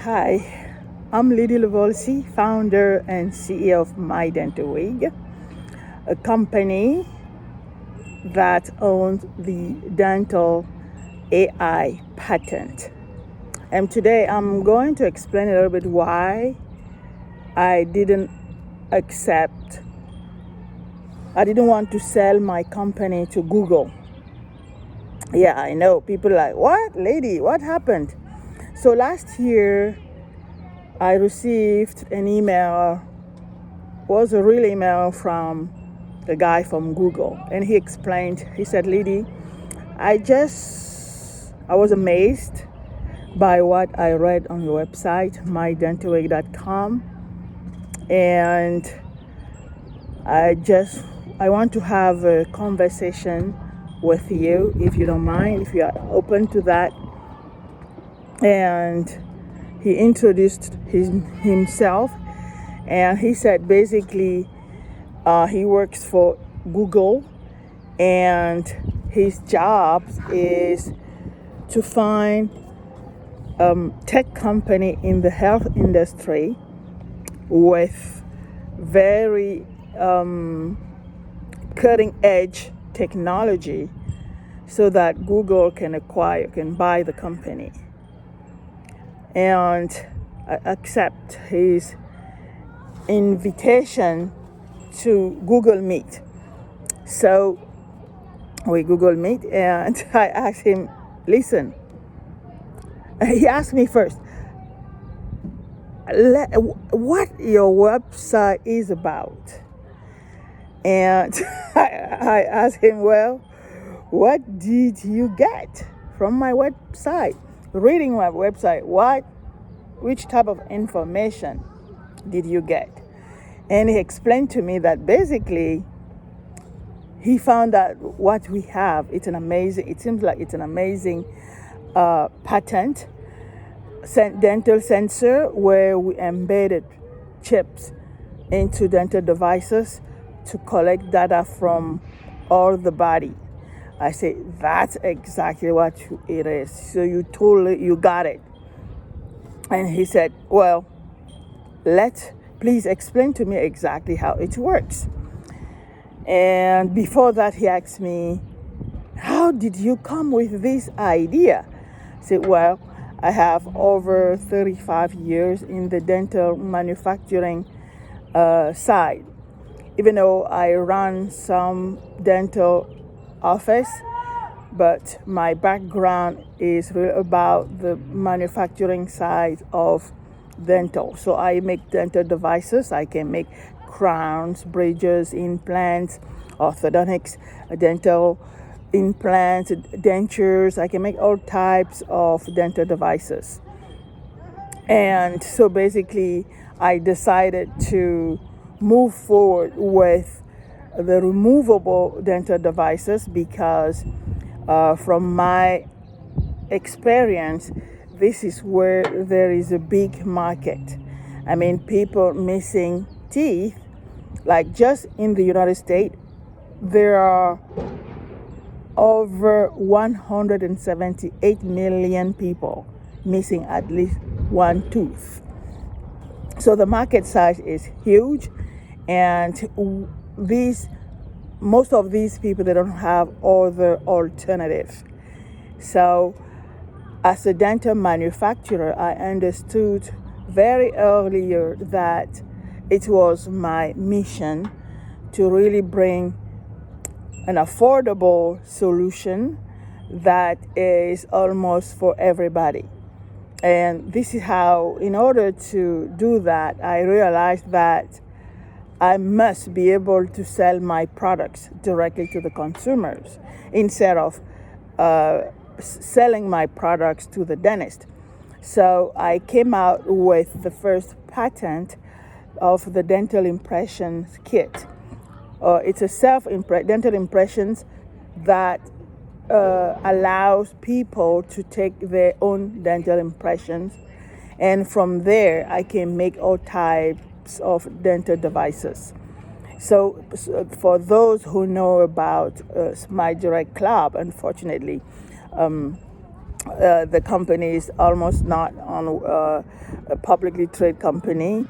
Hi, I'm Lydie Lavolsi, founder and CEO of MyDentalWig, a company that owns the dental AI patent. And today I'm going to explain a little bit why I didn't accept, I didn't want to sell my company to Google. Yeah, I know. People are like, what, lady, what happened? So last year, I received an email, was a real email from the guy from Google. And he explained, he said, Lydie, I was amazed by what I read on your website, MyDentalWig.com. And I want to have a conversation with you, if you don't mind, if you are open to that. And he introduced himself, and he said basically he works for Google, and his job is to find tech company in the health industry with very cutting edge technology so that Google can buy the company. And I accept his invitation to Google Meet. So we Google Meet, and I asked him, listen, he asked me first, what your website is about. And I asked him, well, what did you get from my website? Reading my website, which type of information did you get? And he explained to me that basically he found that what we have, it seems like it's an amazing patent, dental sensor, where we embedded chips into dental devices to collect data from all the body. I say, that's exactly what it is. So you got it. And he said, well, please explain to me exactly how it works. And before that, he asked me, how did you come with this idea? I said, well, I have over 35 years in the dental manufacturing side. Even though I run some dental office, but my background is really about the manufacturing side of dental. So I make dental devices. I can make crowns, bridges, implants, orthodontics, dental implants, dentures. I can make all types of dental devices. And so basically, I decided to move forward with the removable dental devices because from my experience, this is where there is a big market. I mean, people missing teeth, like just in the United States, there are over 178 million people missing at least one tooth. So the market size is huge, and most of these people, they don't have other alternatives. So as a dental manufacturer, I understood very earlier that it was my mission to really bring an affordable solution that is almost for everybody. And this is how, in order to do that, I realized that I must be able to sell my products directly to the consumers instead of selling my products to the dentist. So I came out with the first patent of the dental impressions kit. It's a dental impressions that allows people to take their own dental impressions, and from there I can make all types of dental devices. So for those who know about my direct club, unfortunately, The company is almost not on a publicly traded company,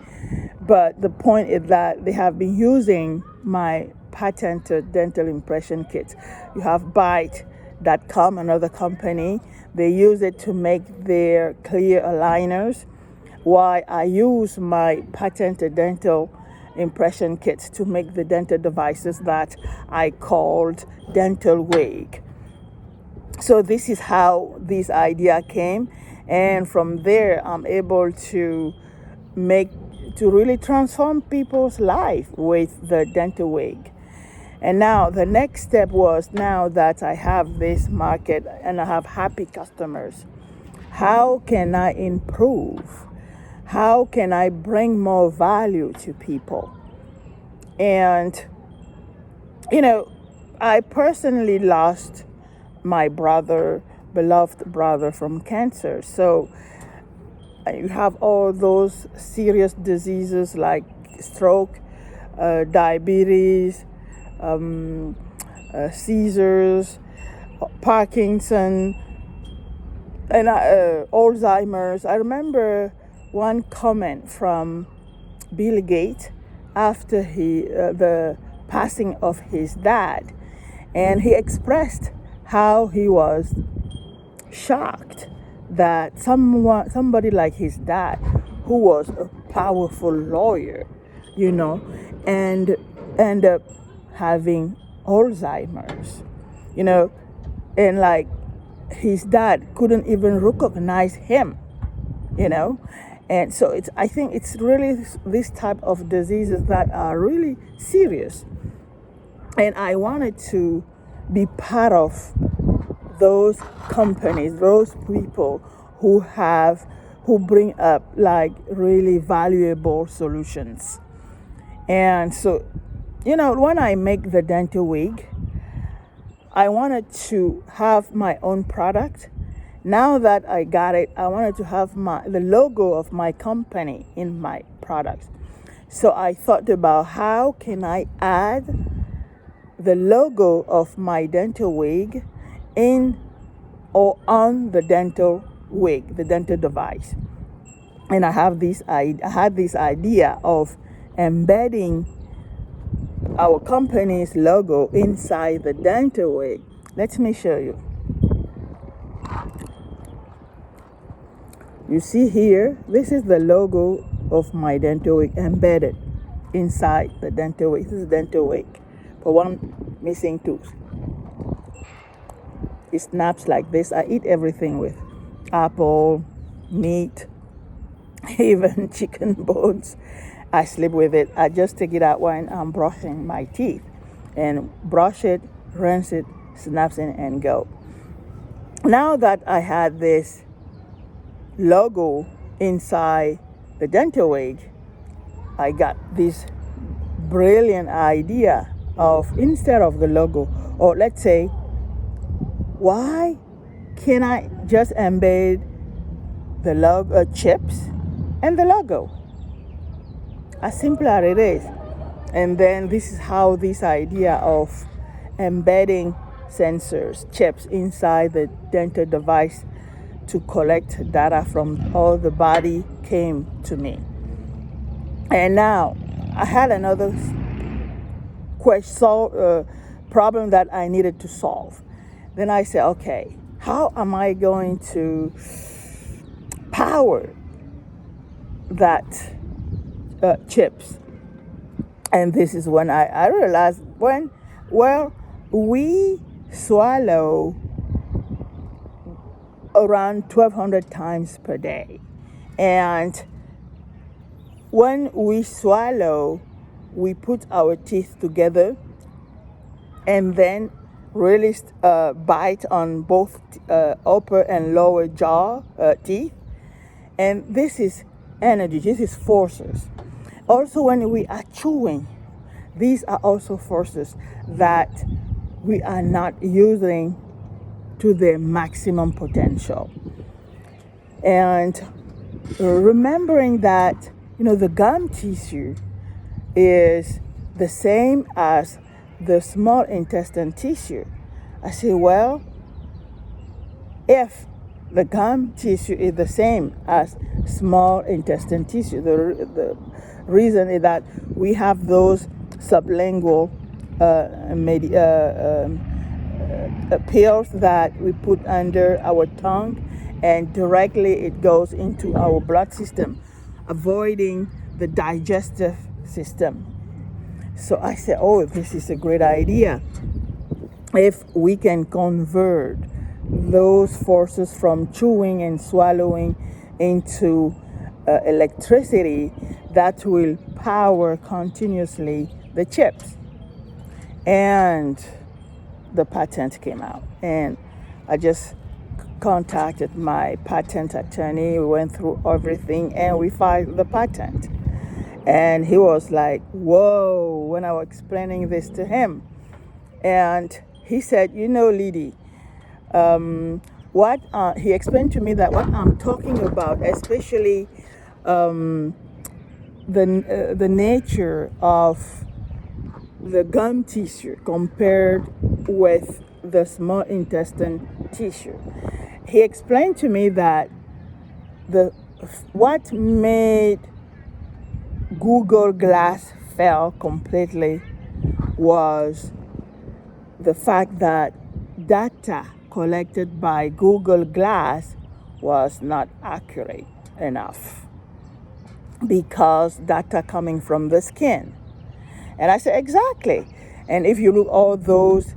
but the point is that they have been using my patented dental impression kits. You have Byte.com, another company. They use it to make their clear aligners, while I use my patented dental impression kits to make the dental devices that I called DentalWig. So this is how this idea came, and from there I'm able to really transform people's life with the DentalWig. And now the next step was, now that I have this market and I have happy customers, how can I improve? How can I bring more value to people? And I personally lost my beloved brother from cancer. So you have all those serious diseases like stroke, diabetes, seizures, Parkinson, and Alzheimer's. I remember one comment from Bill Gates after the passing of his dad, and he expressed how he was shocked that somebody like his dad, who was a powerful lawyer, and end up having Alzheimer's, and like his dad couldn't even recognize him, and so I think it's really this type of diseases that are really serious, and I wanted to be part of those companies, those people who bring up like really valuable solutions. And so, when I make the DentalWig, I wanted to have my own product. Now that I got it, I wanted to have the logo of my company in my products. So I thought about, how can I add the logo of my DentalWig in or on the dental wig, the dental device. And I had this idea of embedding our company's logo inside the dental wig. Let me show you. You see here, this is the logo of my dental wig embedded inside the dental wig. This is dental wig for one missing tooth. It snaps like this. I eat everything with apple, meat, even chicken bones. I sleep with it. I just take it out when I'm brushing my teeth and brush it, rinse it, snaps in and go. Now that I had this logo inside the dental wig, I got this brilliant idea of, instead of the logo, or let's say, why can't I just embed the logo, chips, and the logo? As simple as it is. And then this is how this idea of embedding sensors, chips inside the dental device to collect data from all the body came to me. And now I had another problem that I needed to solve. Then I said, okay, how am I going to power that chips? And this is when I realized, we swallow around 1,200 times per day. And when we swallow, we put our teeth together and then really bite on both upper and lower jaw teeth. And this is energy, this is forces. Also, when we are chewing, these are also forces that we are not using to their maximum potential. And remembering that, the gum tissue is the same as the small intestine tissue. I say, well, if the gum tissue is the same as small intestine tissue. The reason is that we have those sublingual pills that we put under our tongue, and directly it goes into our blood system, avoiding the digestive system. So I said, oh, this is a great idea. If we can convert those forces from chewing and swallowing into electricity, that will power continuously the chips. And the patent came out, and I just contacted my patent attorney. We went through everything and we filed the patent. And he was like, whoa, when I was explaining this to him. And he said, Lidie, he explained to me that what I'm talking about, especially the nature of the gum tissue compared with the small intestine tissue. He explained to me that what made Google Glass fail completely was the fact that data collected by Google Glass was not accurate enough, because data coming from the skin. And I said, exactly. And if you look all those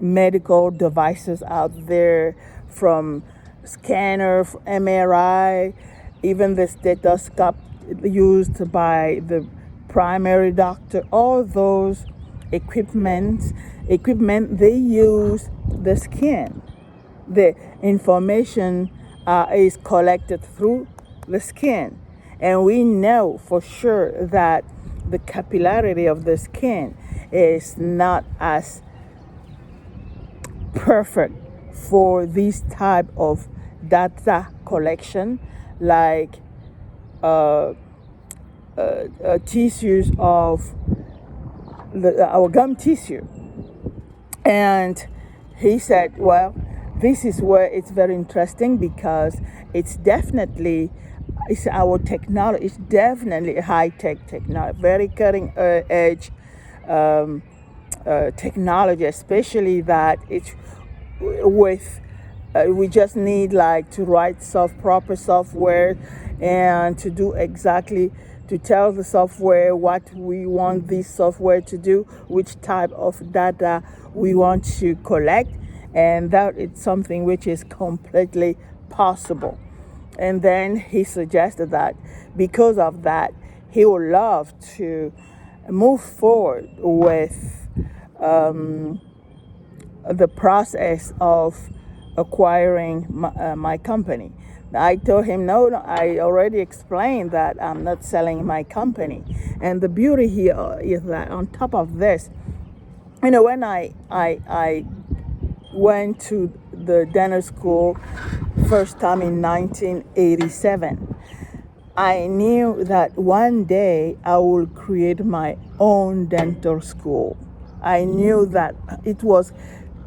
medical devices out there, from scanner, MRI, even the stethoscope used by the primary doctor, all those equipment, they use the skin. The information is collected through the skin. And we know for sure that the capillarity of the skin is not as perfect for this type of data collection, like tissues of our gum tissue. And he said, well, this is where it's very interesting, because it's our technology. It's definitely high-tech technology, very cutting edge technology, especially that it's with we just need to write proper software, and to do exactly, to tell the software what we want this software to do, which type of data we want to collect, and that is something which is completely possible. And then he suggested that because of that, he would love to move forward with the process of acquiring my company. I told him, no, I already explained that I'm not selling my company. And the beauty here is that on top of this, when I went to the dental school first time in 1987, I knew that one day I will create my own dental school. I knew that it was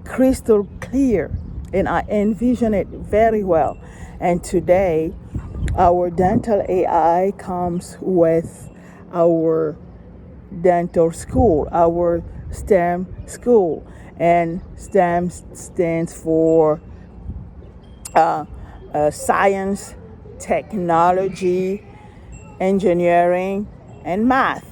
crystal clear, and I envisioned it very well. And today, our dental AI comes with our dental school, our STEM school. And STEM stands for science, technology, engineering, and math.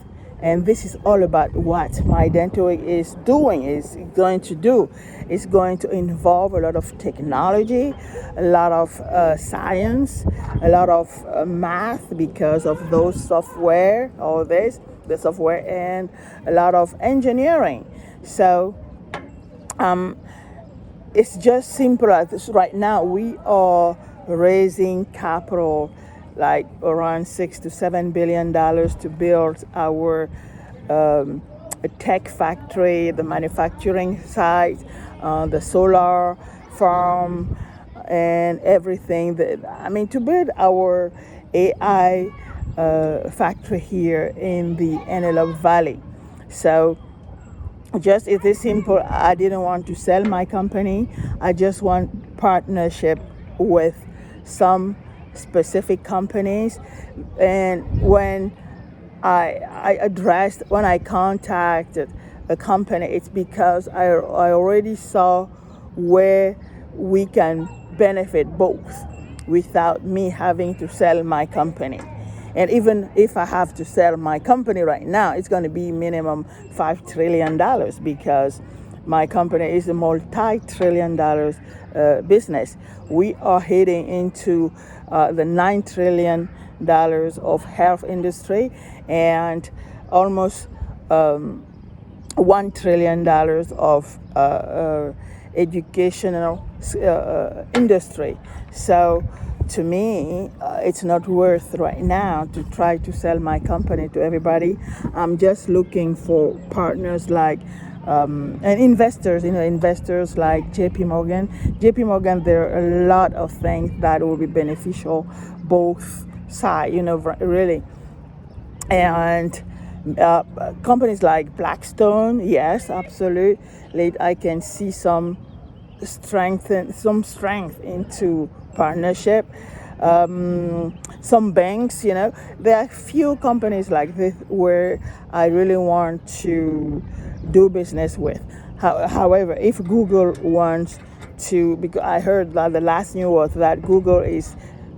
And this is all about what MyDentalWig is doing, is going to do. It's going to involve a lot of technology, a lot of science, a lot of math, because of those software, the software, and a lot of engineering. So it's just simple as this. Right now, we are raising capital like around $6 to $7 billion to build our tech factory, the manufacturing site, the solar farm, and everything. To build our AI factory here in the Antelope Valley. So it is simple. I didn't want to sell my company. I just want partnership with some specific companies. And when I contacted a company, it's because I already saw where we can benefit both without me having to sell my company. And even if I have to sell my company right now, it's going to be minimum $5 trillion because my company is a multi-trillion dollars business. We are heading into the $9 trillion of health industry and almost $1 trillion of educational industry. So to me, it's not worth right now to try to sell my company to everybody. I'm just looking for partners like and investors, investors like JP Morgan. JP Morgan, there are a lot of things that will be beneficial both sides, really. And companies like Blackstone, yes, absolutely. I can see some strength into partnership. Some banks, there are few companies like this where I really want to do business with. However, if Google wants to, because I heard that the last news was that Google is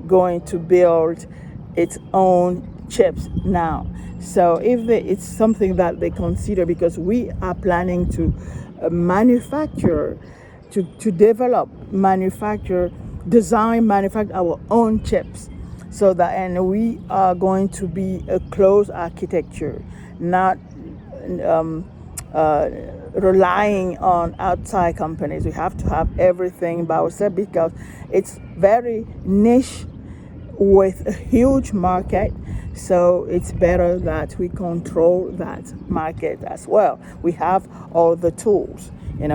going to build its own chips now. So if it's something that they consider, because we are planning to manufacture, to develop, manufacture our own chips, so that, and we are going to be a closed architecture, not relying on outside companies. We have to have everything by ourselves because it's very niche with a huge market. So it's better that we control that market as well. We have all the tools, and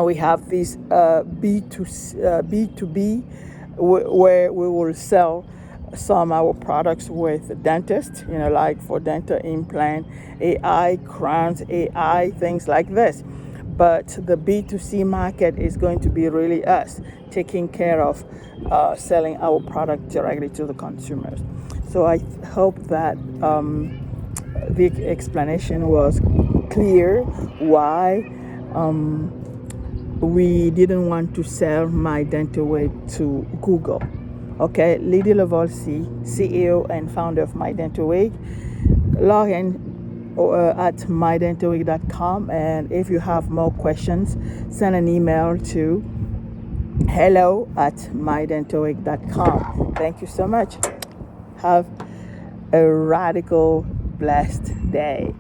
we have this B2B where we will sell some of our products with dentists, like for dental implant, AI, crowns, AI, things like this. But the B2C market is going to be really us taking care of selling our product directly to the consumers. So I hope that the explanation was clear why we didn't want to sell MyDentalWig to Google. Okay, Lydia Lavalsi, CEO and founder of MyDentalWig. Log in at MyDentalWig.com, and if you have more questions, send an email to hello@MyDentalWig.com. Thank you so much. Have a radical blessed day.